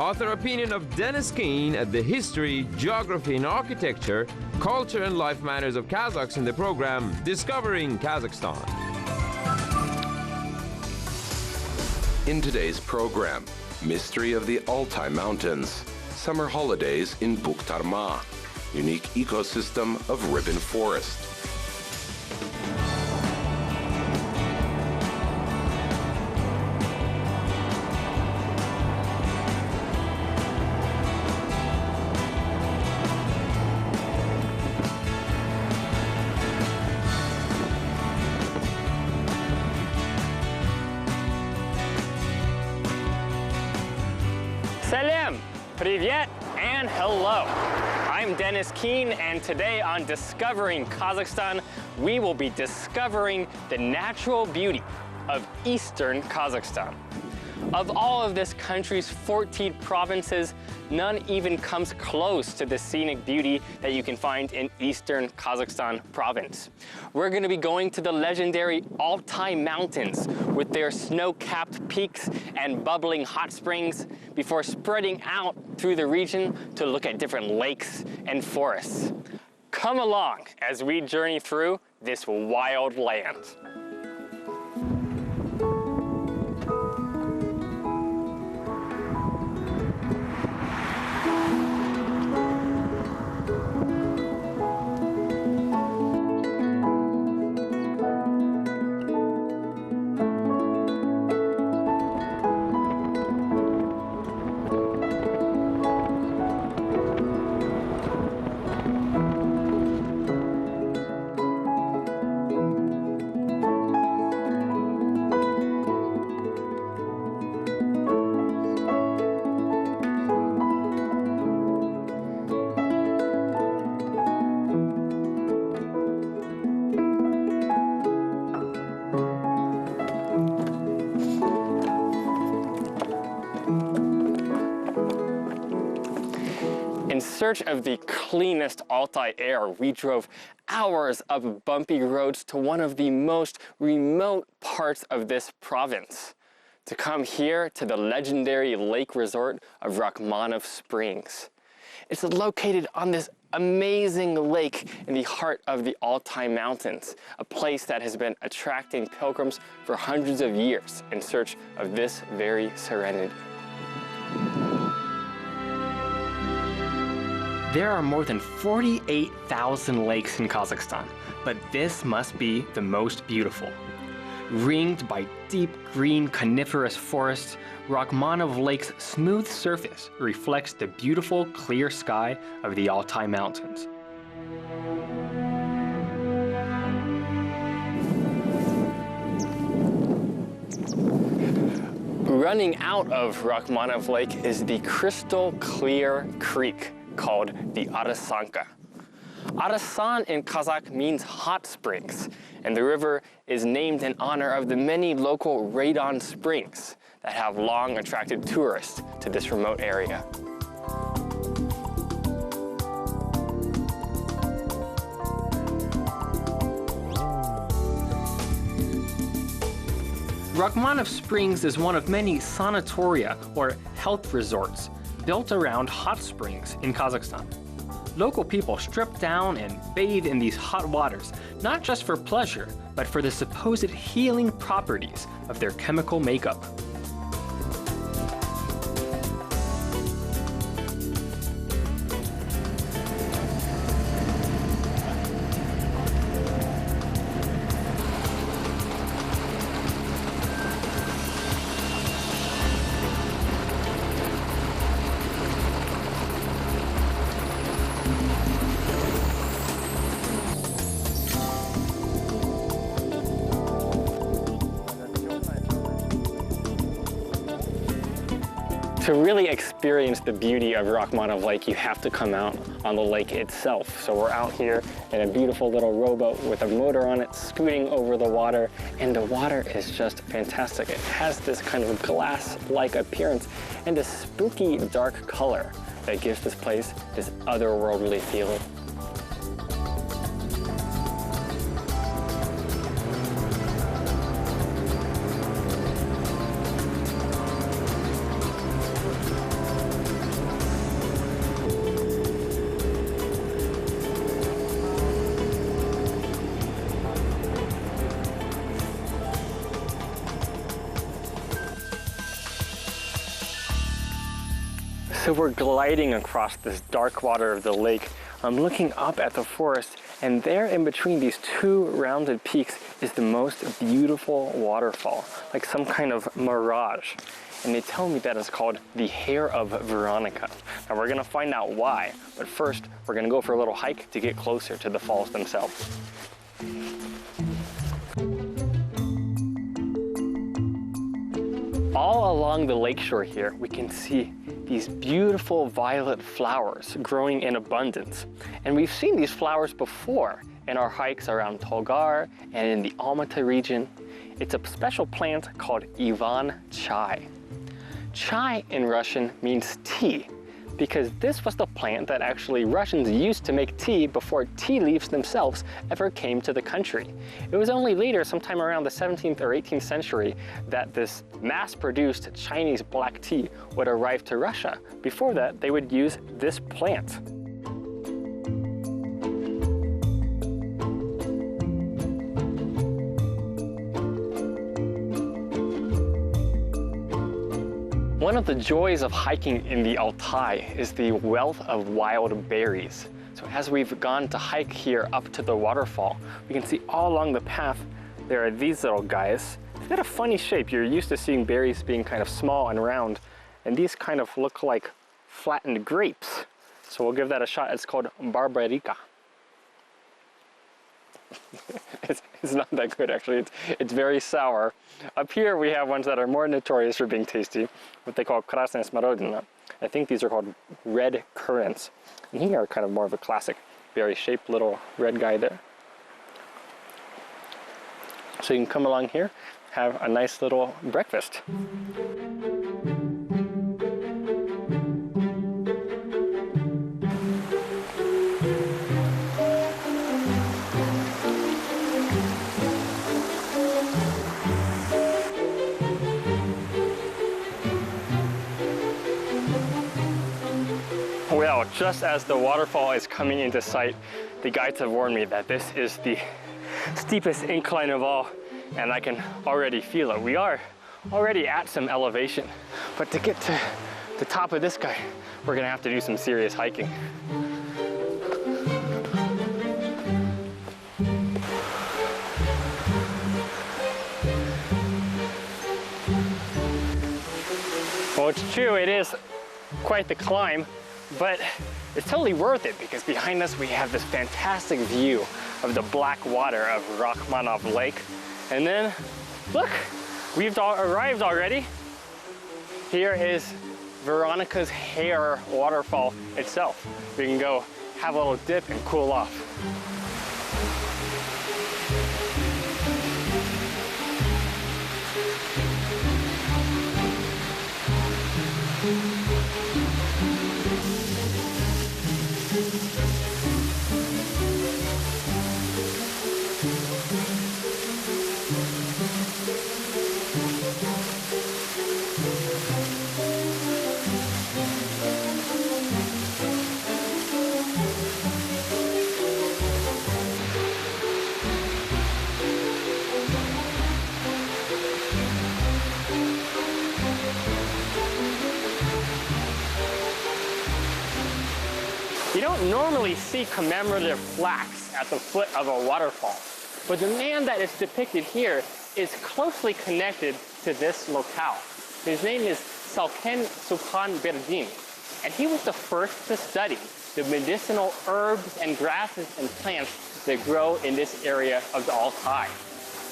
Author opinion of Dennis Keane at the History, Geography and Architecture, Culture and Life Manners of Kazakhs in the program Discovering Kazakhstan. In today's program, Mystery of the Altai Mountains, Summer Holidays in Bukhtarma, Unique Ecosystem of Ribbon Forest. Salam, привет, and hello. I'm Dennis Keane, and today on Discovering Kazakhstan, we will be discovering the natural beauty of eastern Kazakhstan. Of all of this country's 14 provinces, none even comes close to the scenic beauty that you can find in eastern Kazakhstan province. We're going to be going to the legendary Altai Mountains with their snow-capped peaks and bubbling hot springs before spreading out through the region to look at different lakes and forests. Come along as we journey through this wild land. In search of the cleanest Altai air, we drove hours of bumpy roads to one of the most remote parts of this province, to come here to the legendary lake resort of Rachmanov Springs. It's located on this amazing lake in the heart of the Altai Mountains, a place that has been attracting pilgrims for hundreds of years in search of this very serenity. There are more than 48,000 lakes in Kazakhstan, but this must be the most beautiful. Ringed by deep green coniferous forests, Rachmanov Lake's smooth surface reflects the beautiful clear sky of the Altai Mountains. Running out of Rachmanov Lake is the crystal clear creek called the Arasanka. Arasan in Kazakh means hot springs, and the river is named in honor of the many local radon springs that have long attracted tourists to this remote area. Rachmanov Springs is one of many sanatoria, or health resorts, built around hot springs in Kazakhstan. Local people strip down and bathe in these hot waters, not just for pleasure, but for the supposed healing properties of their chemical makeup. To really experience the beauty of Rachmanov Lake, you have to come out on the lake itself. So we're out here in a beautiful little rowboat with a motor on it, scooting over the water, and the water is just fantastic. It has this kind of glass-like appearance and a spooky dark color that gives this place this otherworldly feeling. So we're gliding across this dark water of the lake. I'm looking up at the forest, and there in between these two rounded peaks is the most beautiful waterfall, like some kind of mirage. And they tell me that it's called the Hair of Veronica. Now we're gonna find out why, but first we're gonna go for a little hike to get closer to the falls themselves. All along the lakeshore here, we can see these beautiful violet flowers growing in abundance. And we've seen these flowers before in our hikes around Tolgar and in the Altai region. It's a special plant called Ivan chai. Chai in Russian means tea, because this was the plant that actually Russians used to make tea before tea leaves themselves ever came to the country. It was only later, sometime around the 17th or 18th century, that this mass-produced Chinese black tea would arrive to Russia. Before that, they would use this plant. One of the joys of hiking in the Altai is the wealth of wild berries. So as we've gone to hike here up to the waterfall, we can see all along the path there are these little guys. They've got a funny shape. You're used to seeing berries being kind of small and round, and these kind of look like flattened grapes. So we'll give that a shot. It's called barbarica. It's not that good, actually. It's very sour. Up here we have ones that are more notorious for being tasty, what they call krasная смородина. I think these are called red currants. And here are kind of more of a classic berry-shaped little red guy there. So you can come along here, have a nice little breakfast. Well, just as the waterfall is coming into sight, the guides have warned me that this is the steepest incline of all, and I can already feel it. We are already at some elevation, but to get to the top of this guy, we're gonna have to do some serious hiking. Well, it's true, it is quite the climb, but it's totally worth it because behind us we have this fantastic view of the black water of Rachmanov Lake. And then, look, we've arrived already. Here is Veronica's Hair waterfall itself. We can go have a little dip and cool off. You don't normally see commemorative plaques at the foot of a waterfall, but the man that is depicted here is closely connected to this locale. His name is Salken Supan Berdin, and he was the first to study the medicinal herbs and grasses and plants that grow in this area of the Altai.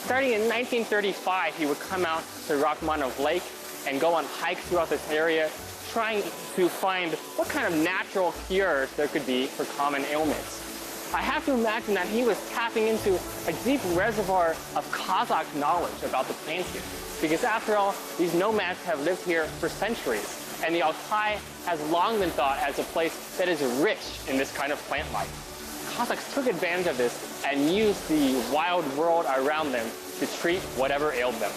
Starting in 1935, he would come out to Rachmanov Lake and go on hikes throughout this area, trying to find what kind of natural cures there could be for common ailments. I have to imagine that he was tapping into a deep reservoir of Kazakh knowledge about the plants here, because after all, these nomads have lived here for centuries, and the Altai has long been thought as a place that is rich in this kind of plant life. Kazakhs took advantage of this and used the wild world around them to treat whatever ailed them.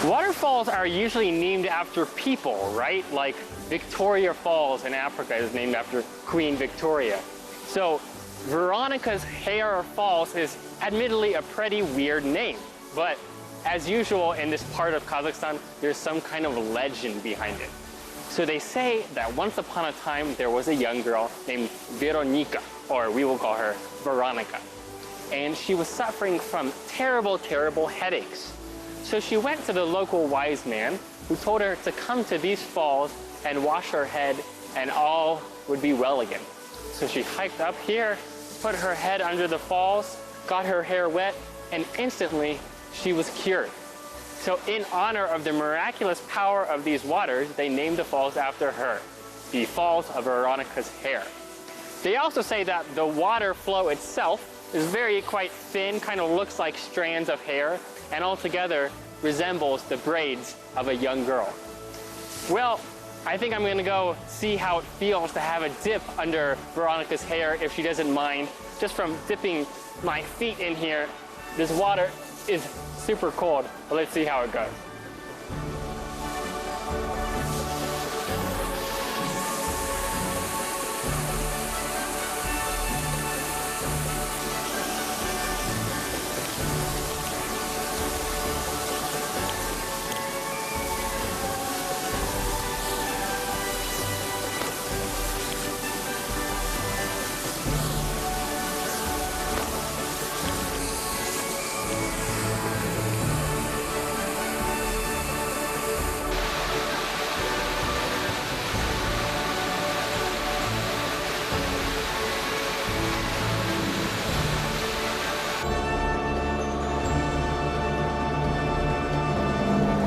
Waterfalls are usually named after people, right? Like Victoria Falls in Africa is named after Queen Victoria. So Veronica's Hair Falls is admittedly a pretty weird name, but as usual in this part of Kazakhstan, there's some kind of legend behind it. So they say that once upon a time, there was a young girl named Veronika, or we will call her Veronica. And she was suffering from terrible, terrible headaches. So she went to the local wise man who told her to come to these falls and wash her head and all would be well again. So she hiked up here, put her head under the falls, got her hair wet, and instantly she was cured. So in honor of the miraculous power of these waters, they named the falls after her, the Falls of Veronica's Hair. They also say that the water flow itself is quite thin, kind of looks like strands of hair, and altogether resembles the braids of a young girl. Well, I think I'm gonna go see how it feels to have a dip under Veronica's hair, if she doesn't mind. Just from dipping my feet in here, this water is super cold, but let's see how it goes.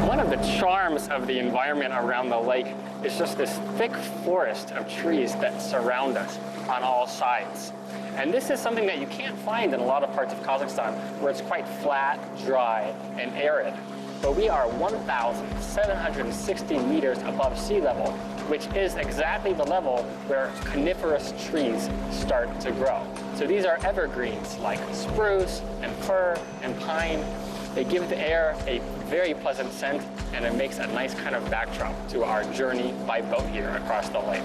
One of the charms of the environment around the lake is just this thick forest of trees that surround us on all sides. And this is something that you can't find in a lot of parts of Kazakhstan, where it's quite flat, dry, and arid. But we are 1,760 meters above sea level, which is exactly the level where coniferous trees start to grow. So these are evergreens like spruce and fir and pine. They give the air a very pleasant scent, and it makes a nice kind of backdrop to our journey by boat here across the lake.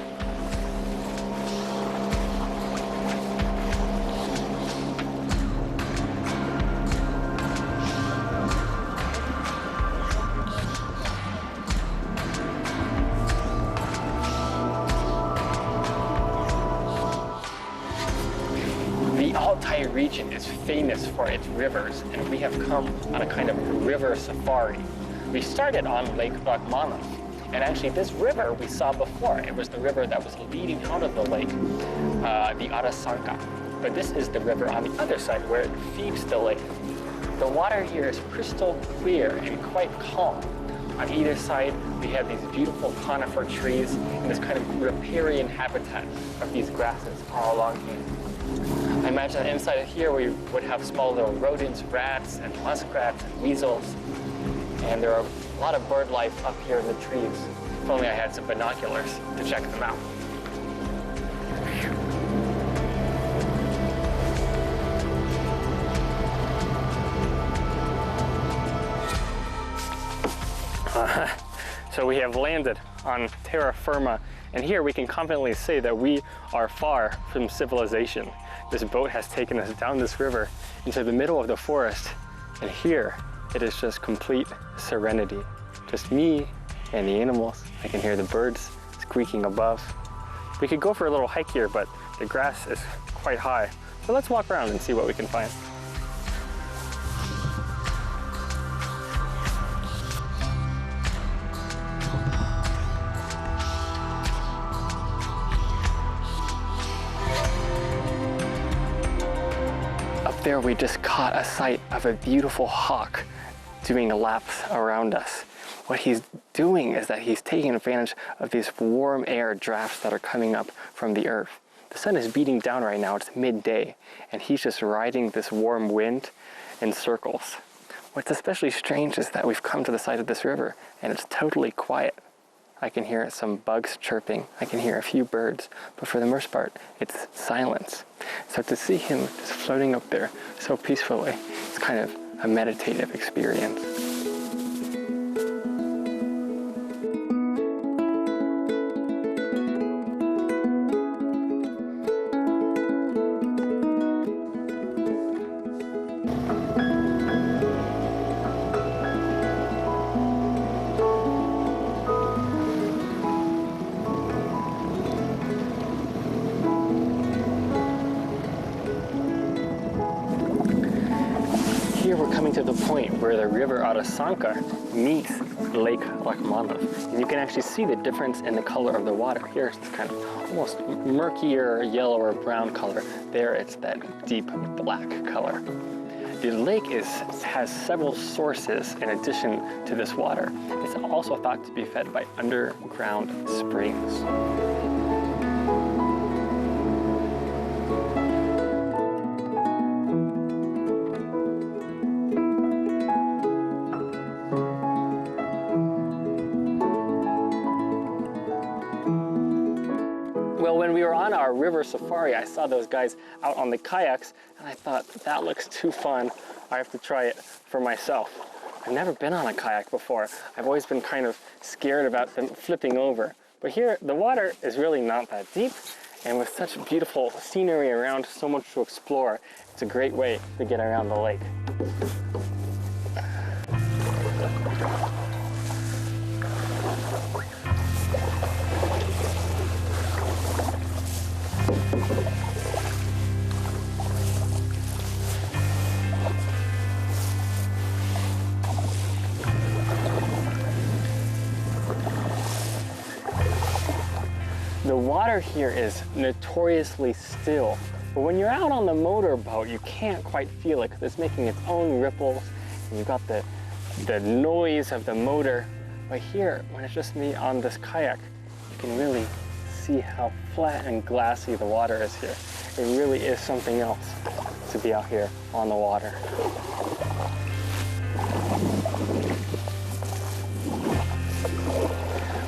The Altai region is famous for its rivers, and we have come on a kind of river safari. We started on Lake Rachmanov, and actually this river we saw before. It was the river that was leading out of the lake, the Arasanka. But this is the river on the other side where it feeds the lake. The water here is crystal clear and quite calm. On either side, we have these beautiful conifer trees and this kind of riparian habitat of these grasses all along here. I imagine inside of here we would have small little rodents, rats, and muskrats, and weasels. And there are a lot of bird life up here in the trees. If only I had some binoculars to check them out. So we have landed on terra firma, and here we can confidently say that we are far from civilization. This boat has taken us down this river into the middle of the forest, and here it is just complete serenity. Just me and the animals. I can hear the birds squeaking above. We could go for a little hike here, but the grass is quite high. So let's walk around and see what we can find. There we just caught a sight of a beautiful hawk doing laps around us. What he's doing is that he's taking advantage of these warm air drafts that are coming up from the earth. The sun is beating down right now, it's midday, and he's just riding this warm wind in circles. What's especially strange is that we've come to the side of this river and it's totally quiet. I can hear some bugs chirping, I can hear a few birds, but for the most part, it's silence. So to see him just floating up there so peacefully, it's kind of a meditative experience. here we're coming to the point where the river Arasanka meets Lake Rachmanov. And you can actually see the difference in the color of the water. Here it's kind of almost murkier yellow or brown color. There it's that deep black color. The lake has several sources in addition to this water. It's also thought to be fed by underground springs. Well, when we were on our river safari, I saw those guys out on the kayaks, and I thought, that looks too fun. I have to try it for myself. I've never been on a kayak before. I've always been kind of scared about them flipping over. But here, the water is really not that deep, and with such beautiful scenery around, so much to explore, it's a great way to get around the lake. The water here is notoriously still, but when you're out on the motorboat, you can't quite feel it because it's making its own ripples, and you've got the noise of the motor. But here, when it's just me on this kayak, you can really see how flat and glassy the water is here. It really is something else to be out here on the water.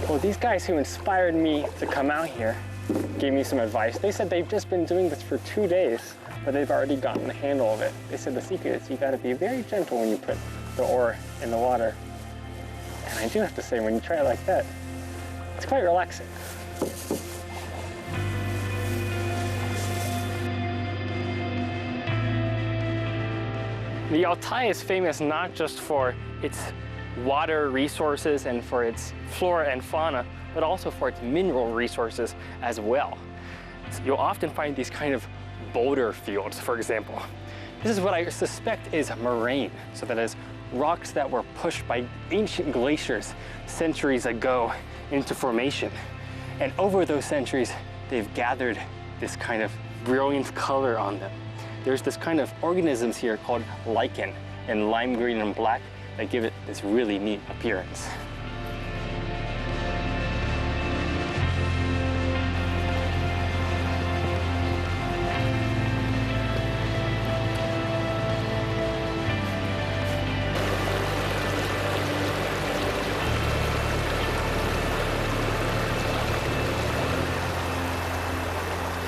Well, these guys who inspired me to come out here gave me some advice. They said they've just been doing this for 2 days, but they've already gotten the handle of it. They said the secret is you gotta be very gentle when you put the oar in the water. And I do have to say, when you try it like that, it's quite relaxing. The Altai is famous not just for its water resources and for its flora and fauna, but also for its mineral resources as well. So you'll often find these kind of boulder fields, for example. This is what I suspect is moraine, so that is rocks that were pushed by ancient glaciers centuries ago into formation. And over those centuries, they've gathered this kind of brilliant color on them. There's this kind of organisms here called lichen in lime green and black that give it this really neat appearance.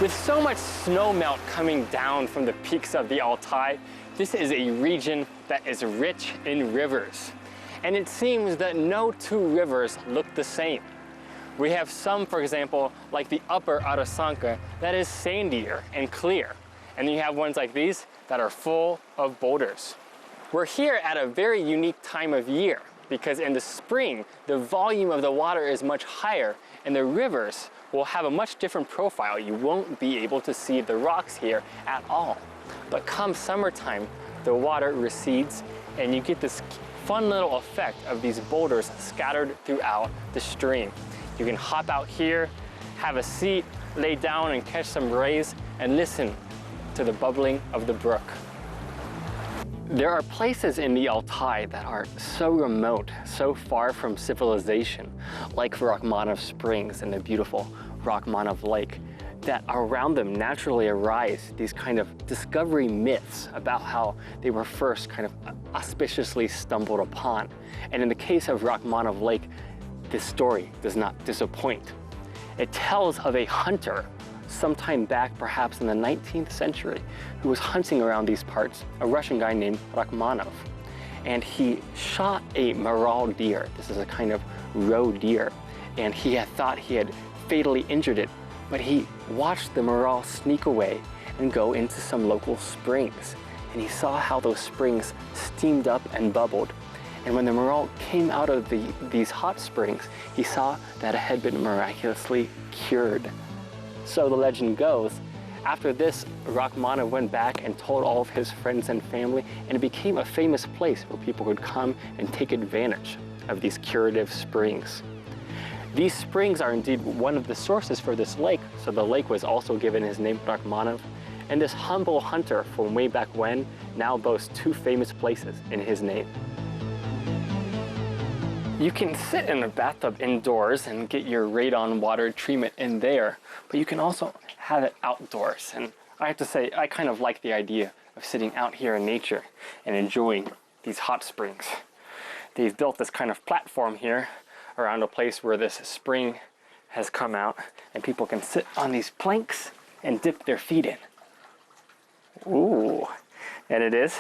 With so much snow melt coming down from the peaks of the Altai, this is a region that is rich in rivers. And it seems that no two rivers look the same. We have some, for example, like the upper Arasanka, that is sandier and clear. And then you have ones like these that are full of boulders. We're here at a very unique time of year because in the spring, the volume of the water is much higher and the rivers will have a much different profile. You won't be able to see the rocks here at all. But come summertime, the water recedes and you get this fun little effect of these boulders scattered throughout the stream. You can hop out here, have a seat, lay down and catch some rays and listen to the bubbling of the brook. There are places in the Altai that are so remote, so far from civilization, like Rachmanov Springs and the beautiful Rachmanov Lake, that around them naturally arise these kind of discovery myths about how they were first kind of auspiciously stumbled upon. And in the case of Rachmanov Lake, this story does not disappoint. It tells of a hunter sometime back, perhaps in the 19th century, who was hunting around these parts, a Russian guy named Rachmanov. And he shot a morel deer. This is a kind of roe deer. And he had thought he had fatally injured it, but he watched the morel sneak away and go into some local springs. And he saw how those springs steamed up and bubbled. And when the morel came out of these hot springs, he saw that it had been miraculously cured. So the legend goes After this, Rachmaninoff went back and told all of his friends and family, and it became a famous place where people could come and take advantage of these curative springs. These springs are indeed one of the sources for this lake, so the lake was also given his name, Rachmaninoff. And this humble hunter from way back when now boasts two famous places in his name. You can sit in a bathtub indoors and get your radon water treatment in there, but you can also have it outdoors. And I have to say, I kind of like the idea of sitting out here in nature and enjoying these hot springs. They've built this kind of platform here around a place where this spring has come out, and people can sit on these planks and dip their feet in. Ooh, and it is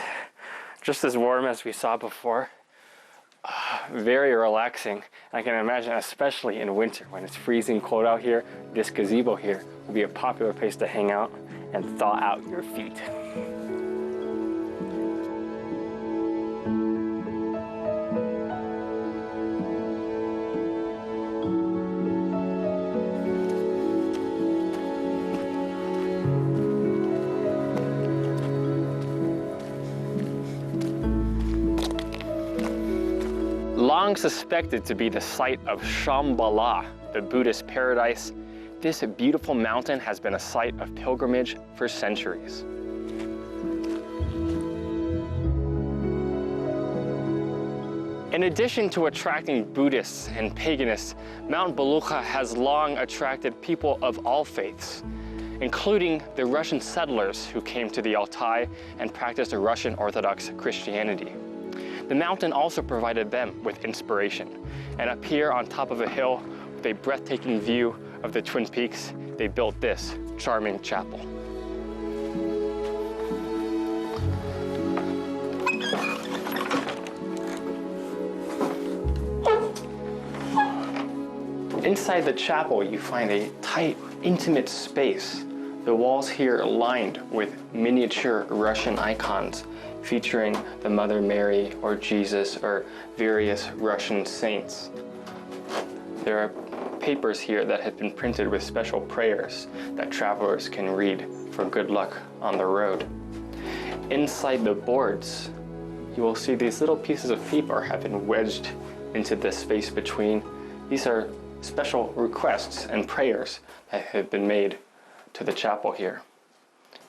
just as warm as we saw before. Very relaxing. I can imagine, especially in winter when it's freezing cold out here, this gazebo here will be a popular place to hang out and thaw out your feet. Long suspected to be the site of Shambhala, the Buddhist paradise, this beautiful mountain has been a site of pilgrimage for centuries. In addition to attracting Buddhists and paganists, Mount Belukha has long attracted people of all faiths, including the Russian settlers who came to the Altai and practiced a Russian Orthodox Christianity. The mountain also provided them with inspiration, and up here on top of a hill with a breathtaking view of the Twin Peaks, they built this charming chapel. Inside the chapel, you find a tight, intimate space. The walls here are lined with miniature Russian icons featuring the Mother Mary or Jesus or various Russian saints. There are papers here that have been printed with special prayers that travelers can read for good luck on the road. Inside the boards, you will see these little pieces of paper have been wedged into the space between. These are special requests and prayers that have been made to the chapel here.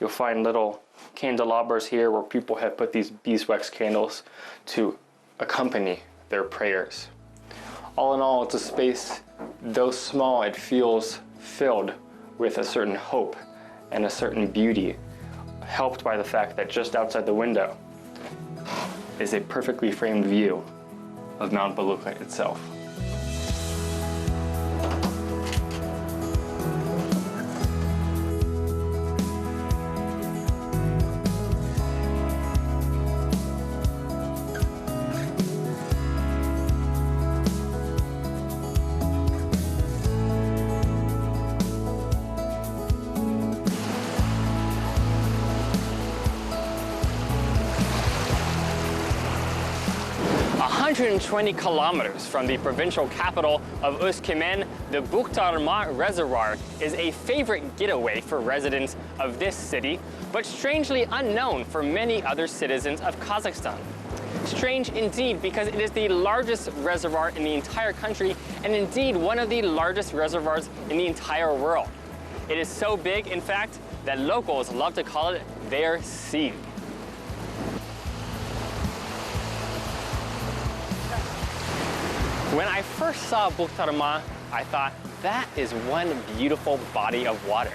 You'll find little candelabras here where people have put these beeswax candles to accompany their prayers. All in all, it's a space, though small, it feels filled with a certain hope and a certain beauty, helped by the fact that just outside the window is a perfectly framed view of Mount Belukha itself. "120 kilometers from the provincial capital of Öskümen, the Bukhtarma Reservoir is a favorite getaway for residents of this city, but strangely unknown for many other citizens of Kazakhstan. Strange indeed, because it is the largest reservoir in the entire country and indeed one of the largest reservoirs in the entire world. It is so big, in fact, that locals love to call it their sea. When I first saw Bukhtarma, I thought, that is one beautiful body of water.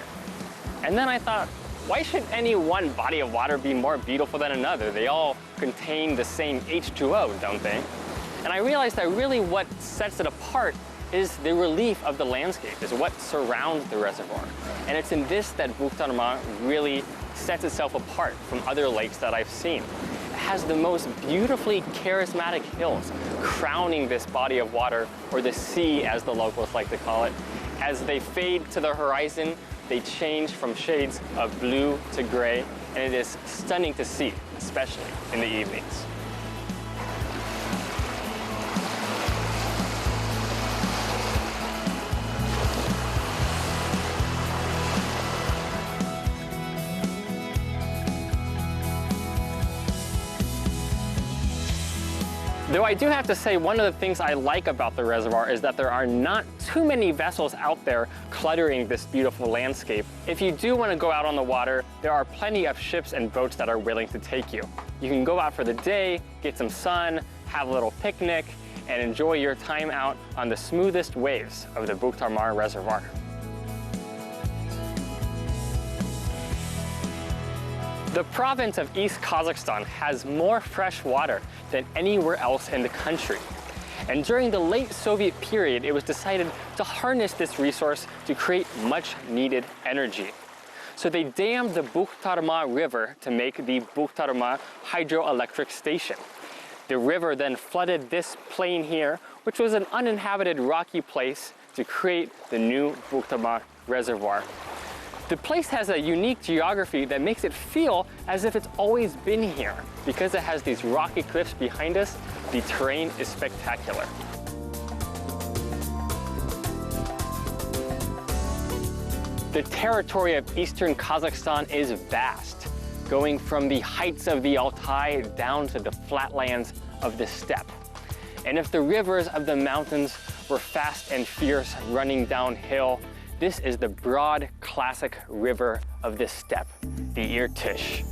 And then I thought, why should any one body of water be more beautiful than another? They all contain the same H2O, don't they? And I realized that really what sets it apart is the relief of the landscape, is what surrounds the reservoir. And it's in this that Bukhtarma really sets itself apart from other lakes that I've seen. It has the most beautifully charismatic hills crowning this body of water, or the sea as the locals like to call it. As they fade to the horizon, they change from shades of blue to gray, and it is stunning to see, especially in the evenings. Though I do have to say, one of the things I like about the reservoir is that there are not too many vessels out there cluttering this beautiful landscape. If you do want to go out on the water, there are plenty of ships and boats that are willing to take you. You can go out for the day, get some sun, have a little picnic, and enjoy your time out on the smoothest waves of the Bukh Tarmar Reservoir. The province of East Kazakhstan has more fresh water than anywhere else in the country. And during the late Soviet period, it was decided to harness this resource to create much needed energy. So they dammed the Bukh Tarmar River to make the Bukh Tarmar hydroelectric station. The river then flooded this plain here, which was an uninhabited rocky place, to create the new Bukh Tarmar Reservoir. The place has a unique geography that makes it feel as if it's always been here. Because it has these rocky cliffs behind us, the terrain is spectacular. The territory of eastern Kazakhstan is vast, going from the heights of the Altai down to the flatlands of the steppe. And if the rivers of the mountains were fast and fierce running downhill, this is the broad, classic river of the steppe, the Irtysh.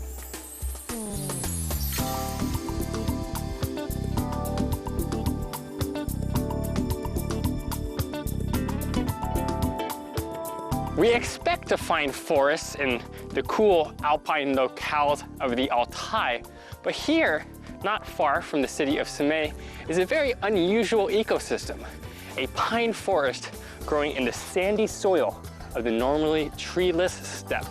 We expect to find forests in the cool alpine locales of the Altai, but here, not far from the city of Semey, is a very unusual ecosystem, a pine forest growing in the sandy soil of the normally treeless steppe.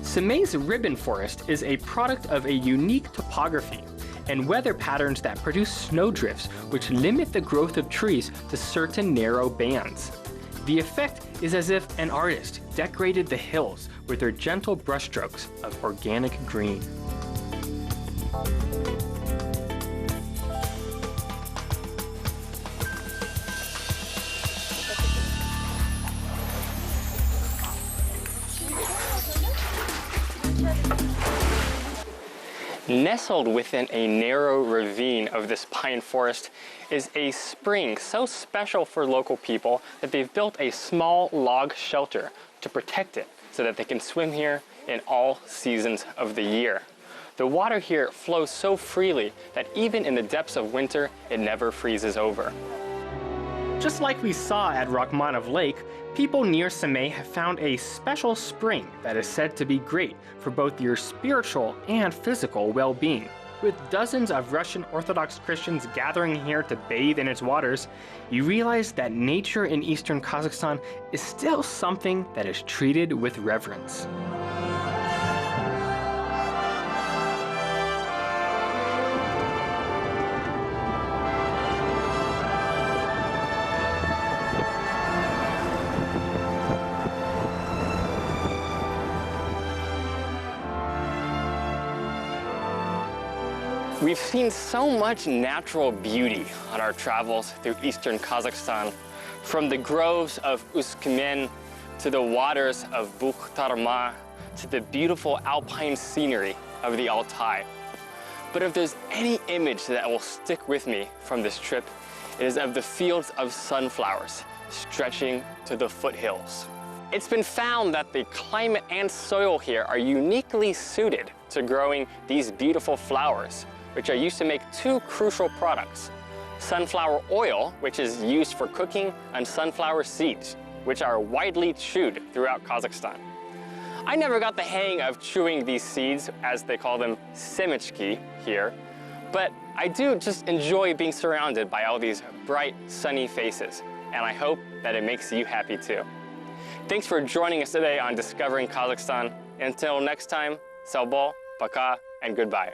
Semey's ribbon forest is a product of a unique topography and weather patterns that produce snowdrifts, which limit the growth of trees to certain narrow bands. The effect is as if an artist decorated the hills with their gentle brushstrokes of organic green. Nestled within a narrow ravine of this pine forest is a spring so special for local people that they've built a small log shelter to protect it so that they can swim here in all seasons of the year. The water here flows so freely that even in the depths of winter, it never freezes over. Just like we saw at Rachmanov Lake, people near Semey have found a special spring that is said to be great for both your spiritual and physical well-being. With dozens of Russian Orthodox Christians gathering here to bathe in its waters, you realize that nature in eastern Kazakhstan is still something that is treated with reverence. We've seen so much natural beauty on our travels through eastern Kazakhstan, from the groves of Uskmen to the waters of Bukh Tarmar to the beautiful alpine scenery of the Altai. But if there's any image that will stick with me from this trip, it is of the fields of sunflowers stretching to the foothills. It's been found that the climate and soil here are uniquely suited to growing these beautiful flowers, which are used to make two crucial products: sunflower oil, which is used for cooking, and sunflower seeds, which are widely chewed throughout Kazakhstan. I never got the hang of chewing these seeds, as they call them semechki here, but I do just enjoy being surrounded by all these bright, sunny faces, and I hope that it makes you happy too. Thanks for joining us today on Discovering Kazakhstan. Until next time, Salbo, Paka, and goodbye.